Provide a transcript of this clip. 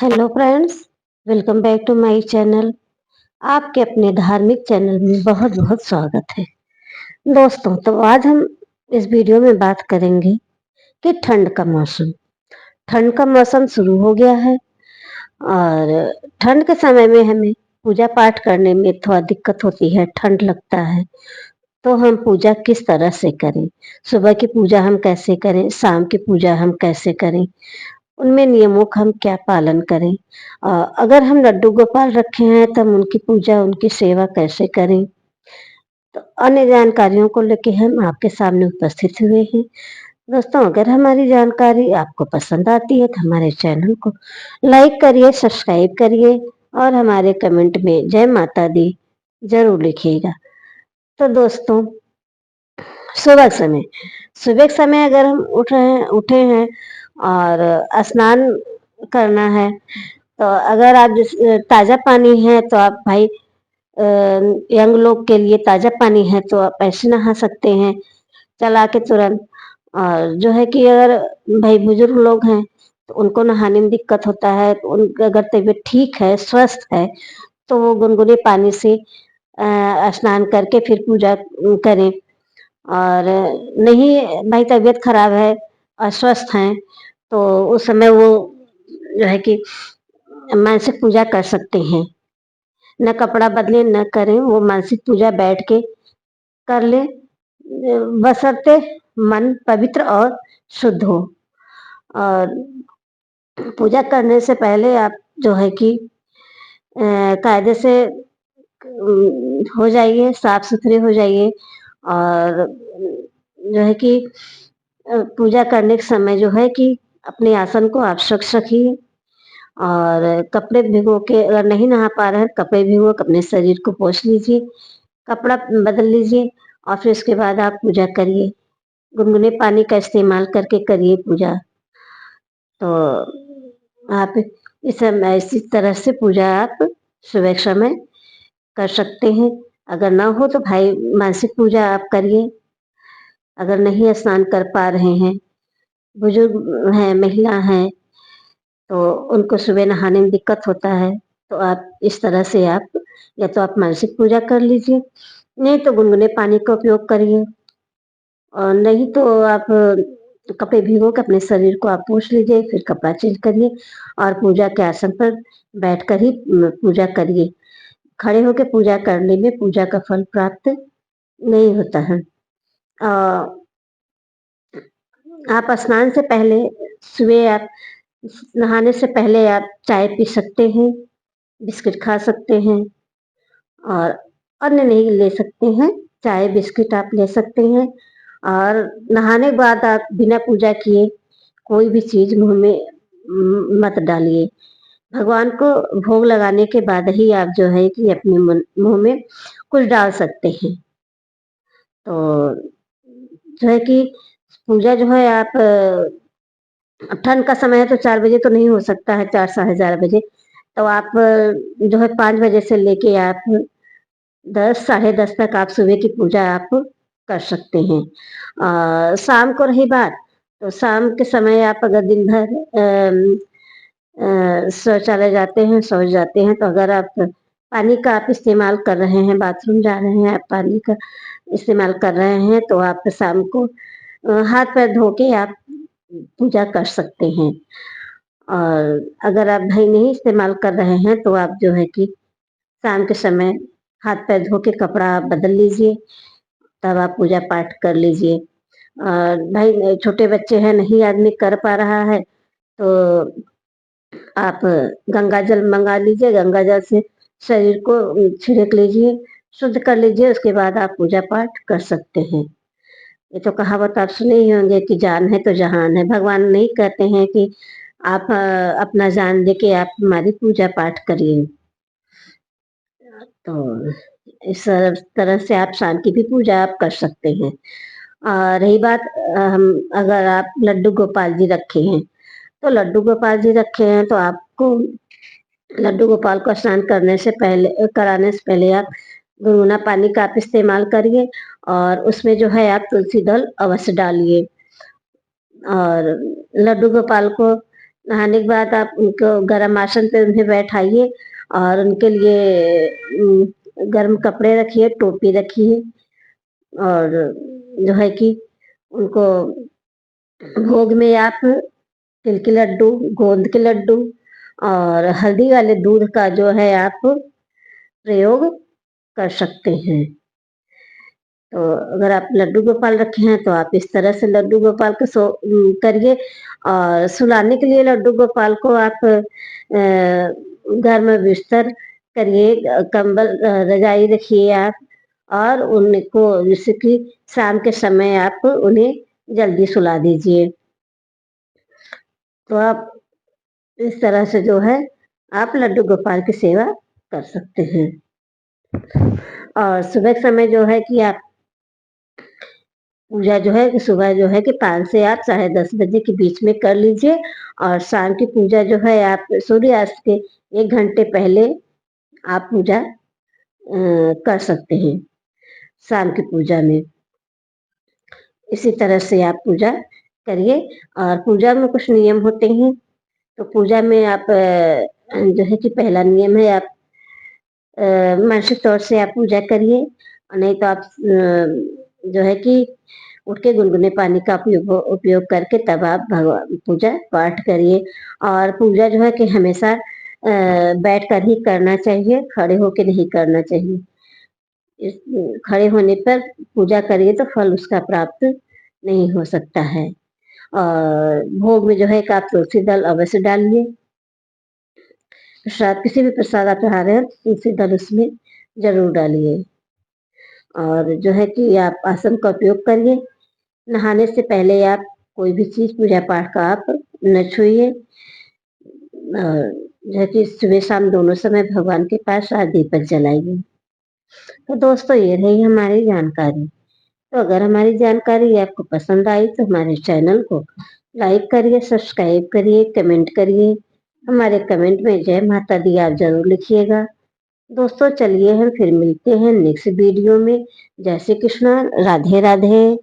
Hello friends, welcome back to my channel. आपके अपने धार्मिक चैनल में बहुत बहुत स्वागत है। दोस्तों, तो आज हम इस वीडियो में बात करेंगे कि ठंड का मौसम शुरू हो गया है और ठंड के समय में हमें पूजा पाठ करने में थोड़ा दिक्कत होती है, ठंड लगता है। तो हम पूजा किस तरह से करें? सुबह की पूजा हम कैसे करें, शाम की पूजा हम कैसे करें, उनमें नियमों का हम क्या पालन करें? अगर हम लड्डू गोपाल रखे हैं तो हम उनकी पूजा, उनकी सेवा कैसे करें? तो अन्य जानकारियों को लेके हम आपके सामने उपस्थित हुए हैं। दोस्तों, अगर हमारी जानकारी आपको पसंद आती है तो हमारे चैनल को लाइक करिए, सब्सक्राइब करिए और हमारे कमेंट में जय माता दी जरूर लिखिएगा। तो दोस्तों, सुबह समय सुबह के समय अगर हम उठे हैं और स्नान करना है, तो अगर आप ताजा पानी है तो आप भाई यंग लोग के लिए ताजा पानी है तो आप ऐसे नहा सकते हैं चला के तुरंत। और जो है कि अगर भाई बुजुर्ग लोग हैं तो उनको नहाने में दिक्कत होता है, तो उनका अगर तबीयत ठीक है, स्वस्थ है, तो वो गुनगुने पानी से स्नान करके फिर पूजा करें। और नहीं भाई तबीयत खराब है, अस्वस्थ हैं, तो उस समय वो जो है कि मानसिक पूजा कर सकते हैं। न कपड़ा बदले न करें, वो मानसिक पूजा बैठ के कर ले, बशर्ते मन पवित्र और शुद्ध हो। और पूजा करने से पहले आप जो है कि कायदे से हो जाइए, साफ सुथरे हो जाइए। और जो है कि पूजा करने के समय जो है कि अपने आसन को आप स्वच्छ रखिए और कपड़े भिगो के, अगर नहीं नहा पा रहे हैं कपड़े भिगो के अपने शरीर को पोंछ लीजिए, कपड़ा बदल लीजिए और फिर उसके बाद आप पूजा करिए। गुनगुने पानी का इस्तेमाल करके करिए पूजा। तो आप इसी तरह से पूजा आप सुबह के समय कर सकते हैं। अगर ना हो तो भाई मानसिक पूजा आप करिए। अगर नहीं स्नान कर पा रहे हैं, बुजुर्ग हैं, महिला हैं, तो उनको सुबह नहाने में दिक्कत होता है, तो आप इस तरह से आप या तो आप मानसिक पूजा कर लीजिए, नहीं तो गुनगुने पानी का उपयोग करिए। और नहीं तो आप कपड़े भिगो के अपने शरीर को आप पोंछ लीजिए, फिर कपड़ा चेंज करिए और पूजा के आसन पर बैठकर ही पूजा करिए। खड़े होकर पूजा करने में पूजा का फल प्राप्त नहीं होता है। आप स्नान से पहले, सुबह आप नहाने से पहले आप चाय पी सकते हैं, बिस्किट खा सकते हैं और अन्य नहीं ले सकते हैं, चाय बिस्किट आप ले सकते हैं। और नहाने के बाद आप बिना पूजा किए कोई भी चीज मुंह में मत डालिए। भगवान को भोग लगाने के बाद ही आप जो है कि अपने मुंह में कुछ डाल सकते हैं। तो जो है कि पूजा जो है आप ठंड का समय है तो 4 बजे तो नहीं हो सकता है, 4 साढ़े 4 बजे। तो आप जो है 5 बजे से लेके आप 10 साढ़े 10 तक आप सुबह की पूजा आप कर सकते हैं। शाम को रही बात, तो शाम के समय आप अगर दिन भर शौचालय जाते हैं, शौच जाते हैं, तो अगर आप पानी का आप इस्तेमाल कर रहे हैं, बाथरूम जा रहे हैं, आप पानी का इस्तेमाल कर रहे हैं, तो आप शाम को हाथ पैर धो के आप पूजा कर सकते हैं। और अगर आप भाई नहीं इस्तेमाल कर रहे हैं तो आप जो है कि शाम के समय हाथ पैर धो के कपड़ा आप बदल लीजिए, तब आप पूजा पाठ कर लीजिए। और भाई छोटे बच्चे हैं, नहीं आदमी कर पा रहा है, तो आप गंगा जल मंगा लीजिए, गंगा जल से शरीर को छिड़क लीजिए, शुद्ध कर लीजिए, उसके बाद आप पूजा पाठ कर सकते हैं। ये तो कहावत आप सुने ही होंगे कि जान है तो जहान है। भगवान नहीं कहते हैं कि आप अपना जान दे के आप हमारी पूजा पाठ करिए। तो इस तरह से आप शाम की भी पूजा आप कर सकते हैं। रही बात, हम अगर आप लड्डू गोपाल जी रखे हैं, तो लड्डू गोपाल जी रखे हैं तो आपको लड्डू गोपाल को स्नान करने से पहले, कराने से पहले आप गुनगुना पानी का आप इस्तेमाल करिए और उसमें जो है आप तुलसी दल अवश्य डालिए। और लड्डू गोपाल को नहाने के बाद आप उनको गर्म आसन पे उन्हें बैठाइए और उनके लिए गर्म कपड़े रखिए, टोपी रखिए और जो है कि उनको भोग में आप तिल के लड्डू, गोंद के लड्डू और हल्दी वाले दूध का जो है आप प्रयोग कर सकते हैं। तो अगर आप लड्डू गोपाल रखे हैं तो आप इस तरह से लड्डू गोपाल को करिए और सुलाने के लिए लड्डू गोपाल को आप घर में बिस्तर करिए, कंबल रजाई रखिए आप और उनको जैसे कि शाम के समय आप उन्हें जल्दी सुला दीजिए। तो आप इस तरह से जो है आप लड्डू गोपाल की सेवा कर सकते हैं। और सुबह के समय जो है कि आप पूजा जो है कि सुबह जो है कि 5 से आप 10:30 बजे के बीच में कर लीजिए और शाम की पूजा जो है आप सूर्यास्त के 1 घंटे पहले आप पूजा कर सकते हैं शाम की पूजा में। इसी तरह से आप पूजा करिए और पूजा में कुछ नियम होते हैं। तो पूजा में आप जो है कि पहला नियम है आप मानसिक तौर से आप पूजा करिए और नहीं तो आप जो है कि उठ के गुनगुने पानी का उपयोग करके तब आप भगवान पूजा पाठ करिए। और पूजा जो है कि हमेशा बैठ कर ही करना चाहिए, खड़े होके नहीं करना चाहिए। इस खड़े होने पर पूजा करिए तो फल उसका प्राप्त नहीं हो सकता है। और भोग में जो है कि आप तुलसी दल अवश्य डालिए। प्रसाद किसी भी प्रसाद आप चढ़ा रहे हैं तुलसी दल उसमें जरूर डालिए। और जो है कि आप आसन का उपयोग करिए। नहाने से पहले आप कोई भी चीज पूजा पाठ का आप न छुइए। जो है कि सुबह शाम दोनों समय भगवान के पास आप दीपक जलाइए। तो दोस्तों ये रही हमारी जानकारी। तो अगर हमारी जानकारी आपको पसंद आई तो हमारे चैनल को लाइक करिए, सब्सक्राइब करिए, कमेंट करिए। हमारे कमेंट में जय माता दी आप जरूर लिखिएगा। दोस्तों चलिए हम फिर मिलते हैं नेक्स्ट वीडियो में। जय श्री कृष्णा, राधे राधे।